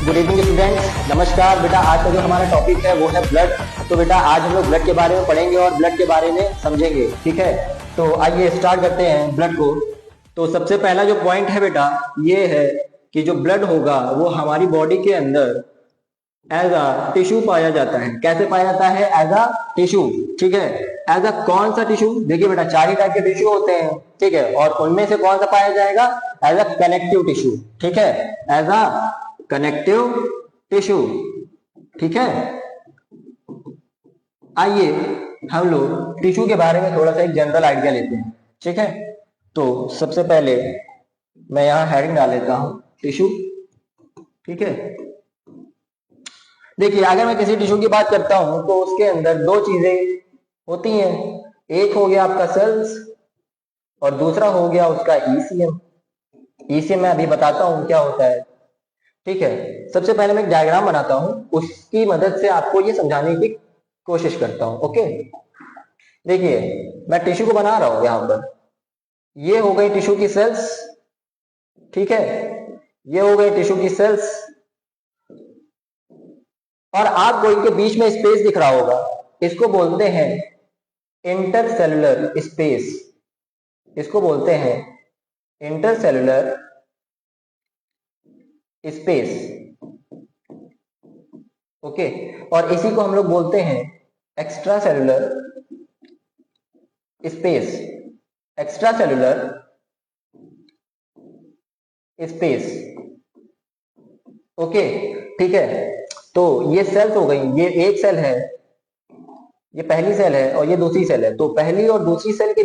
Good evening students, नमस्कार बेटा। आज का जो हमारा टॉपिक है वो है ब्लड। तो बेटा आज हम लोग ब्लड के बारे में पढ़ेंगे और ब्लड के बारे में समझेंगे, ठीक है। तो आइए स्टार्ट करते हैं ब्लड को। तो सबसे पहला जो पॉइंट है बेटा ये है कि जो ब्लड होगा वो हमारी बॉडी के अंदर एज अ टिश्यू पाया जाता है। कैसे पाया जाता है? एज अ टिश्यू, ठीक है। एज अ कौन सा टिश्यू? देखिए बेटा चार ही टाइप के टिश्यू होते हैं, ठीक है, और उनमें से कौन सा पाया जाएगा? एज अ कनेक्टिव टिश्यू, ठीक है, एज अ कनेक्टिव टिश्यू, ठीक है। आइए हम लोग टिश्यू के बारे में थोड़ा सा एक जनरल आइडिया लेते हैं, ठीक है। तो सबसे पहले मैं यहां हेडिंग डाल लेता हूं टिश्यू, ठीक है। देखिए अगर मैं किसी टिश्यू की बात करता हूं तो उसके अंदर दो चीजें होती हैं। एक हो गया आपका सेल्स और दूसरा हो गया उसका ईसीएम। ईसीएम मैं अभी बताता हूं क्या होता है, ठीक है। सबसे पहले मैं एक डायग्राम बनाता हूं, उसकी मदद से आपको ये समझाने की कोशिश करता हूं, ओके। देखिए मैं टिश्यू को बना रहा हूं यहां पर। ये हो गई टिश्यू की सेल्स, ठीक है, ये हो गई टिश्यू की सेल्स, और आपको इनके बीच में स्पेस दिख रहा होगा, इसको बोलते हैं इंटरसेलुलर स्पेस। इसको बोलते हैं इंटरसेलुलर स्पेस, ओके। और इसी को हम लोग बोलते हैं extra cellular space. Extra cellular space, okay, ठीक है। तो ये सेल्स हो गई, ये एक सेल है, ये पहली सेल है और ये दूसरी सेल है। तो पहली और दूसरी सेल के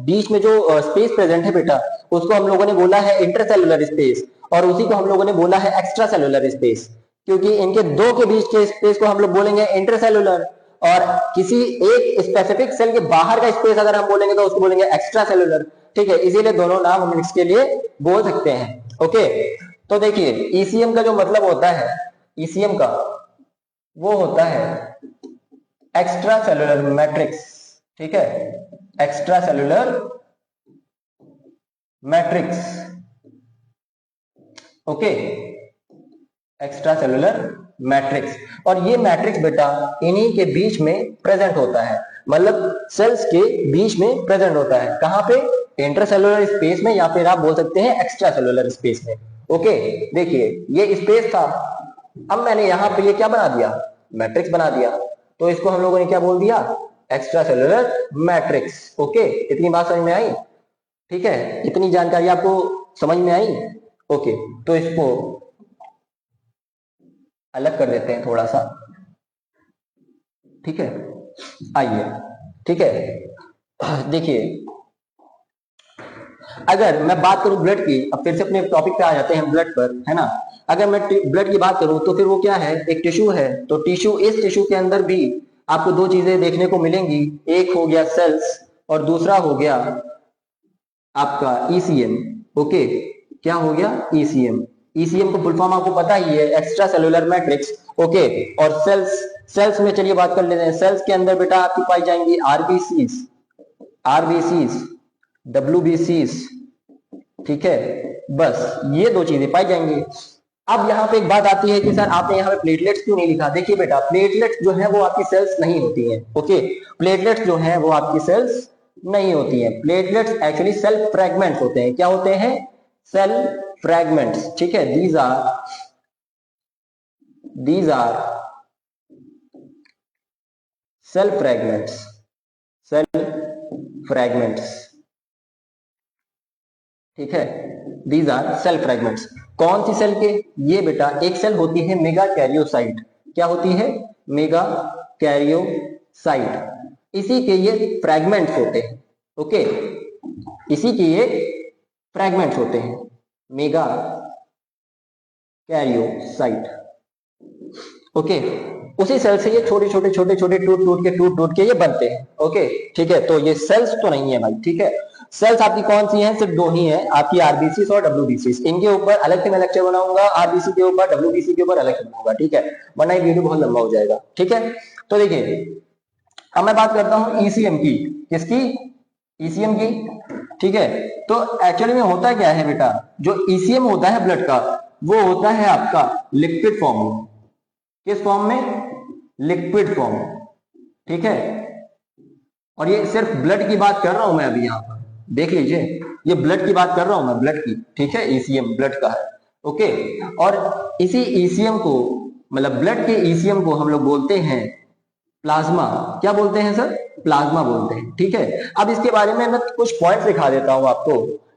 बीच में जो स्पेस प्रेजेंट है बेटा, उसको हम लोगों ने बोला है इंटरसेलुलर स्पेस, और उसी को हम लोगों ने बोला है एक्स्ट्रा सेलुलर स्पेस, क्योंकि इनके दो के बीच के स्पेस को हम लोग बोलेंगे इंटरसेलुलर, और किसी एक स्पेसिफिक सेल के बाहर का स्पेस अगर हम बोलेंगे तो उसको बोलेंगे एक्स्ट्रा सेलुलर, ठीक है। इसीलिए दोनों नाम हम इसके लिए बोल सकते हैं, ओके। तो देखिए ईसीएम का जो मतलब होता है, ईसीएम का वो होता है एक्स्ट्रा सेलुलर मैट्रिक्स, ठीक है, extra cellular matrix, okay, extra cellular matrix. और ये मैट्रिक्स बेटा इन्हीं के बीच में प्रेजेंट होता है, मतलब सेल्स के बीच में प्रेजेंट होता है। कहां पे? इंटरसेलुलर स्पेस में, या फिर आप बोल सकते हैं एक्स्ट्रा सेलुलर स्पेस में, ओके। देखिए ये स्पेस था, अब मैंने यहां पे ये क्या बना दिया? मैट्रिक्स बना दिया। तो इसको हम लोगों ने क्या बोल दिया? Extra cellular matrix, okay. इतनी बात समझ में आई, ठीक है, इतनी जानकारी आपको समझ में आई, ओके। तो इसको अलग कर देते हैं थोड़ा सा, ठीक है। आइए, ठीक है, देखिए अगर मैं बात करूं ब्लड की, अब फिर से अपने टॉपिक पे आ जाते हैं ब्लड पर, है ना। अगर मैं ब्लड की बात करूं तो फिर वो क्या है? एक टिश्यू है। तो टिश्यू, इस टिश्यू के अंदर भी आपको दो चीजें देखने को मिलेंगी, एक हो गया सेल्स और दूसरा हो गया आपका ईसीएम, ओके। क्या हो गया? ईसीएम। ईसीएम को फुल फॉर्म आपको पता ही है, एक्स्ट्रा सेलुलर मैट्रिक्स, ओके। और सेल्स में चलिए बात कर लेते हैं। सेल्स के अंदर बेटा आपकी पाई जाएंगी आरबीसीज, डब्ल्यूबीसीज, ठीक है, बस ये दो चीजें पाई जाएंगी। अब यहाँ पे एक बात आती है कि सर आपने यहाँ पे प्लेटलेट्स क्यों नहीं लिखा? देखिए बेटा प्लेटलेट्स जो है वो आपकी सेल्स नहीं होती हैं, ओके। प्लेटलेट्स जो है वो आपकी सेल्स नहीं होती हैं। प्लेटलेट्स एक्चुअली सेल फ्रैगमेंट्स होते हैं। क्या होते हैं? सेल फ्रैगमेंट्स, ठीक है। दीज आर सेल फ्रैगमेंट्स, ठीक है। These are cell fragments. कौन सी सेल के? ये बेटा एक सेल होती है मेगा कैरियोसाइट। क्या होती है? Mega karyocyte. इसी के ये फ्रैगमेंट्स होते हैं, ओके। इसी के ये फ्रैगमेंट्स होते हैं, मेगा कैरियोसाइट, ओके। उसी सेल से ये छोटे छोटे टूट के ये बनते हैं, ओके, ठीक है। तो ये सेल्स तो नहीं है भाई, ठीक है। सेल्स आपकी कौन सी हैं? सिर्फ दो ही हैं, आपकी आरबीसी और डब्ल्यूबीसी। इनके ऊपर अलग से मैं लेक्चर बनाऊंगा, आरबीसी के ऊपर, डब्ल्यूबीसी के ऊपर अलग से बनाऊंगा, ठीक है, वरना ये वीडियो बहुत लंबा हो जाएगा, ठीक है। तो देखिए अब मैं बात करता हूं ईसीएम की। किसकी? ईसीएम की, ठीक है। तो एक्चुअली में होता क्या है बेटा, जो ईसीएम होता है ब्लड का, वो होता है आपका लिक्विड फॉर्म में। किस फॉर्म में? Liquid form. ठीक है, और ये सिर्फ ब्लड की बात कर रहा हूं मैं अभी यहां पर, देख लीजिए, ये ब्लड की बात कर रहा हूं मैं, ब्लड की। ठीक है, ईसीएम ब्लड का है। ओके, और इसी ईसीएम को, मतलब ब्लड के ईसीएम को हम लोग बोलते हैं प्लाज्मा। क्या बोलते हैं सर? प्लाज्मा बोलते हैं। ठीक है, अब इसके बारे में मैं कुछ पॉइंट्स लिखा देता हूं आपको।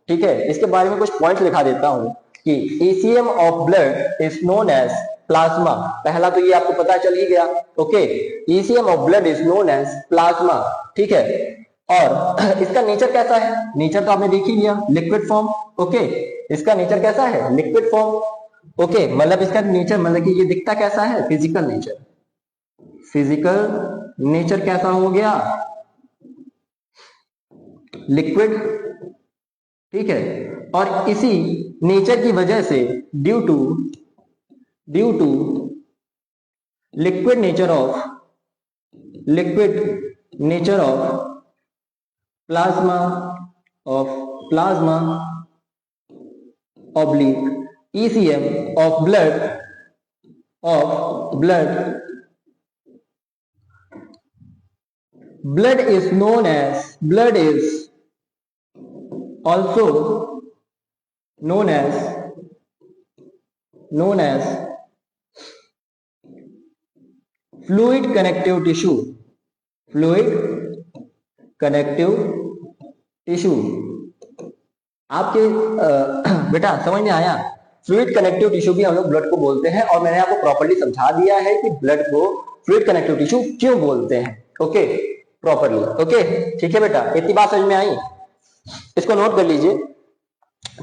ठीक है, इसके बारे में कुछ पॉइंट्स लिखा देता हूं कि ECM of blood is known as plasma. पहला तो ये आपको पता चल ही गया। Okay, ECM of blood is known as plasma. ठीक है, और इसका नेचर कैसा है? नेचर तो आपने देख ही लिया, लिक्विड फॉर्म। ओके, इसका नेचर कैसा है? Liquid form. ओके, मतलब इसका नेचर, मतलब कि ये दिखता कैसा है? Physical nature. फिजिकल नेचर कैसा हो गया? लिक्विड। ठीक है, और इसी नेचर की वजह से due to liquid nature of plasma oblique ECM of blood is also known as fluid connective tissue। आपके बेटा समझ में आया? फ्लूइड कनेक्टिव टिश्यू भी हम लोग ब्लड को बोलते हैं, और मैंने आपको प्रॉपर्ली समझा दिया है कि ब्लड को फ्लूइड कनेक्टिव टिश्यू क्यों बोलते हैं। Okay, properly. ओके, ठीक है बेटा, इतनी बात समझ में आई? इसको नोट कर लीजिए।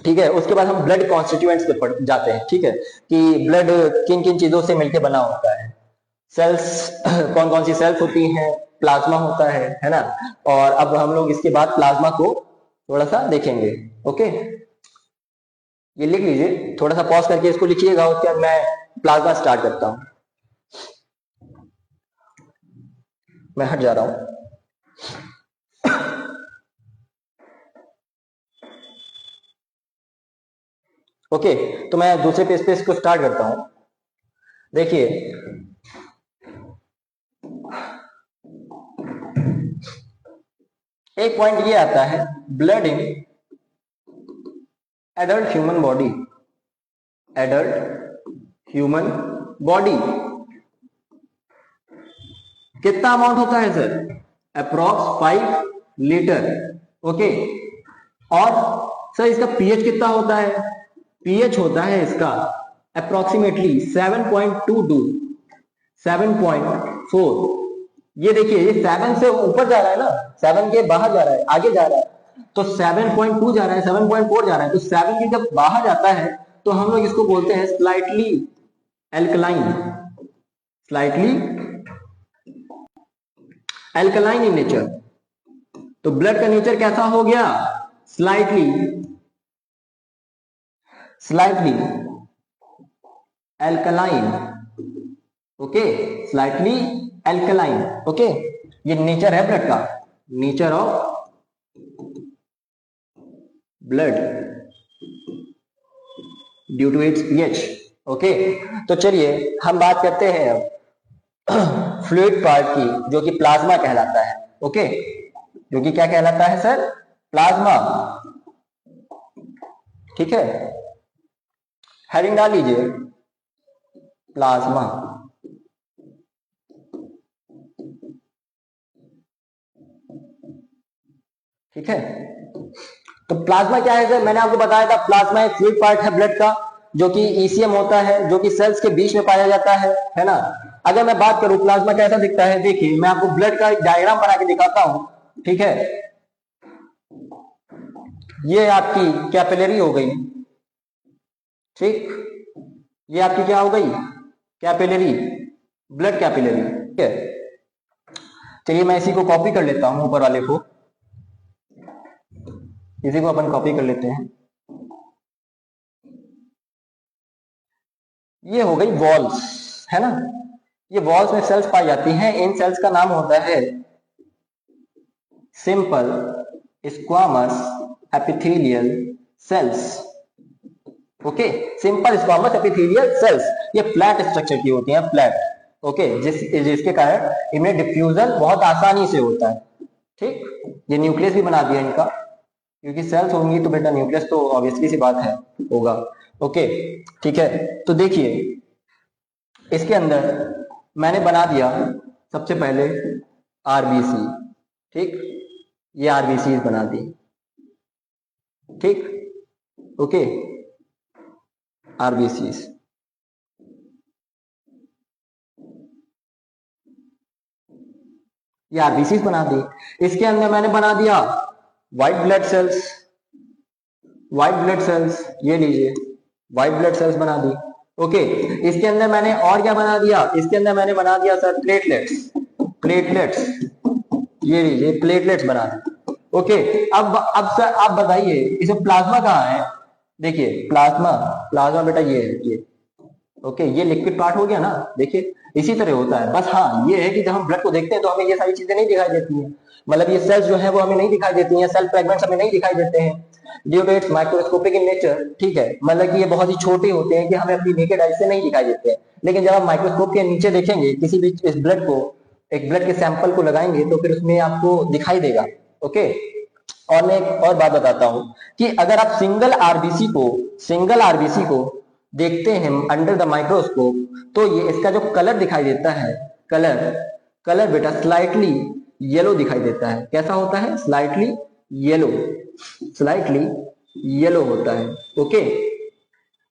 ठीक है, उसके बाद हम ब्लड कॉन्स्टिट्यूएंट्स पे जाते हैं। ठीक है, कि ब्लड किन किन चीजों से मिलकर बना होता है। सेल्स कौन कौन सी सेल्स होती हैं? प्लाज्मा होता है ना। और अब हम लोग इसके बाद प्लाज्मा को थोड़ा सा देखेंगे। ओके, ये लिख लीजिए, थोड़ा सा पॉज करके इसको लिखिएगा, उसके बाद मैं प्लाज्मा स्टार्ट करता हूं। मैं हट जा रहा हूं। ओके, तो मैं दूसरे पेज पे इसको स्टार्ट करता हूं। देखिए, एक पॉइंट ये आता है, blood in adult human body कितना अमाउंट होता है सर? Approx 5 litre. ओके, और सर इसका पीएच कितना होता है? पीएच होता है इसका अप्रोक्सीमेटली 7.22 7.4। ये देखिए, ये 7 से ऊपर जा रहा है ना, 7 के बाहर जा रहा है, आगे जा रहा है, तो 7.2 जा रहा है, 7.4 जा रहा है, तो 7 के जब बाहर जाता है तो हम लोग इसको बोलते हैं स्लाइटली एल्कलाइन इन नेचर। तो ब्लड का नेचर कैसा हो गया? Slightly alkaline. Okay, slightly alkaline. Okay, ये नेचर है ब्लड का, nature of blood due to its pH. Okay, तो चलिए हम बात करते हैं अब फ्लूइड पार्ट की, जो कि प्लाज्मा कहलाता है। ओके, जो कि क्या कहलाता है सर? प्लाज्मा। ठीक है, हेडिंग डाल लीजिए, प्लाज्मा। ठीक है, तो प्लाज्मा क्या है सर? मैंने आपको बताया था, प्लाज्मा एक फ्लूइड पार्ट है ब्लड का, जो कि ईसीएम होता है, जो कि सेल्स के बीच में पाया जाता है ना। अगर मैं बात करूं प्लाज्मा कैसा दिखता है, देखिए मैं आपको ब्लड का एक डायग्राम बना के दिखाता हूं। ठीक है, ये आपकी कैपिलरी हो गई। ठीक, ये आपकी क्या हो गई? Capillary, blood capillary. ठीक है, चलिए मैं इसी को कॉपी कर लेता हूं, ऊपर वाले को, इसी को अपन कॉपी कर लेते हैं। ये हो गई वॉल्स, है ना। ये वॉल्स में सेल्स पाई जाती हैं। इन सेल्स का नाम होता है simple squamous epithelial cells. Okay, simple squamous epithelial cells ये फ्लैट स्ट्रक्चर की होती हैं, फ्लैट। ओके, जिसके कारण इनमें डिफ्यूजन बहुत आसानी से होता है। ठीक, ये न्यूक्लियस भी बना दिया इनका, क्योंकि सेल्स होंगी तो बेटा न्यूक्लियस तो ऑब्वियसली सी बात है होगा। ओके, ठीक है, तो देखिए इसके अंदर मैंने बना दिया सबसे पहले आरबीसी। ठीक, ये आरबीसी बना दी। ठीक, ओके, आरबीसी ये आरबीसी बना दी। इसके अंदर मैंने बना दिया white blood cells. White blood cells ये लीजिए, व्हाइट ब्लड सेल्स बना दी। ओके, इसके अंदर मैंने और क्या बना दिया, इसके अंदर मैंने बना दिया सर प्लेटलेट्स। प्लेटलेट्स ये लीजिए, प्लेटलेट्स बना दी। ओके, अब सर आप बताइए इसे प्लाज्मा कहाँ है। देखिए प्लाज्मा, प्लाज्मा बेटा ये है, ये ओके, ये लिक्विड पार्ट हो गया ना। देखिए इसी तरह होता है, बस हाँ ये है कि जब हम ब्लड को देखते हैं तो हमें ये सारी चीजें नहीं दिखाई देती हैं, मतलब ये सेल्स जो है वो हमें नहीं दिखाई देती हैं, सेल फ्रेगमेंट्स हमें नहीं दिखाई देते हैं due to its microscopic in nature. ठीक है, मतलब कि ये बहुत ही छोटे होते हैं कि हमें अपनी नेकेड आई से नहीं दिखाई देते हैं, लेकिन जब आप माइक्रोस्कोप के नीचे देखेंगे किसी भी इस ब्लड को, एक ब्लड के सैंपल को लगाएंगे तो फिर उसमें आपको दिखाई देगा। ओके, और मैं एक और बात बताता हूं कि अगर आप सिंगल आरबीसी को देखते हैं अंडर द माइक्रोस्कोप तो ये इसका जो कलर दिखाई देता है, कलर बेटा स्लाइटली येलो दिखाई देता है। कैसा होता है, स्लाइटली येलो, स्लाइटली येलो होता है। ओके,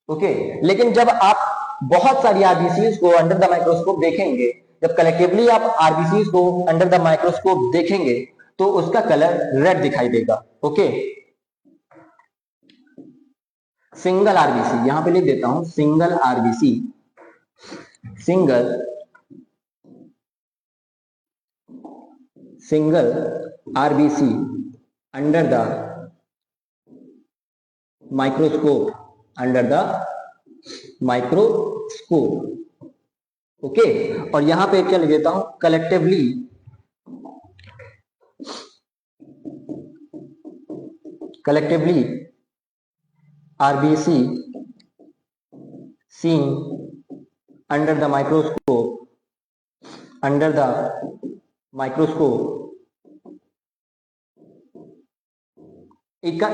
ओके, लेकिन जब आप बहुत सारी आरबीसी को अंडर द माइक्रोस्कोप देखेंगे, जब कलेक्टिवली आप आरबीसी को अंडर द माइक्रोस्कोप देखेंगे तो उसका कलर रेड दिखाई देगा। ओके, सिंगल आरबीसी यहां पे लिख देता हूं, single RBC, single RBC under the microscope, under the microscope. Okay, और यहां पे क्या लिख देता हूं, collectively RBC seen under the microscope,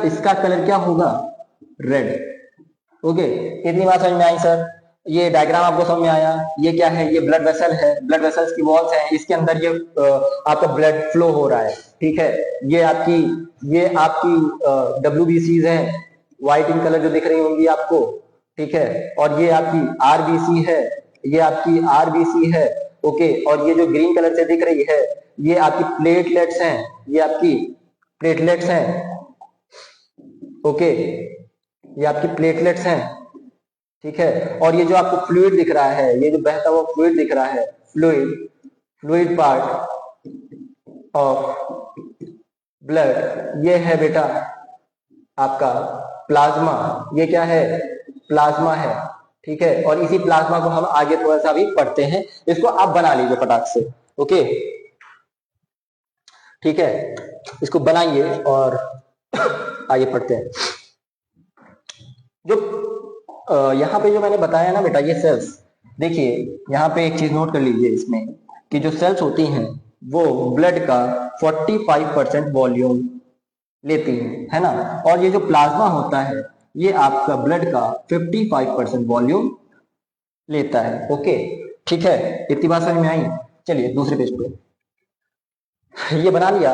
इसका कलर क्या होगा, रेड। ओके, इतनी बात समझ में आई सर। ये डायग्राम आपको समझ में आया, ये क्या है, ये ब्लड वेसल है, ब्लड वेसल्स की वॉल्स है, इसके अंदर ये आपका ब्लड फ्लो हो रहा है। ठीक है, ये आपकी WBCs है, व्हाइट इन कलर जो दिख रही होंगी आपको। ठीक है, और ये आपकी आरबीसी है, ये आपकी आरबीसी है। ओके, और ये जो ग्रीन कलर से दिख रही है ये आपकी प्लेटलेट्स हैं, ये आपकी प्लेटलेट्स हैं। ओके, ये आपकी प्लेटलेट्स हैं। ठीक है, और ये जो आपको फ्लूइड दिख रहा है, ये जो बहता हुआ फ्लूइड दिख रहा है, फ्लूइड पार्ट ऑफ ब्लड, ये है बेटा आपका प्लाज्मा। ये क्या है, प्लाज्मा है। ठीक है, और इसी प्लाज्मा को हम आगे थोड़ा सा भी पढ़ते हैं, इसको आप बना लीजिए फटाक से। ओके, ठीक है, इसको बनाइए और आगे पढ़ते हैं। जो यहाँ पे जो मैंने बताया ना बेटा, ये सेल्स, देखिए यहाँ पे एक चीज नोट कर लीजिए इसमें कि जो सेल्स होती हैं वो ब्लड का 45% वॉल्यूम लेती है ना, और ये जो प्लाज्मा होता है ये आपका ब्लड का 55% वॉल्यूम लेता है। ओके, ठीक है, इतनी बात समझ में आई। चलिए दूसरे पेज पे, ये बना लिया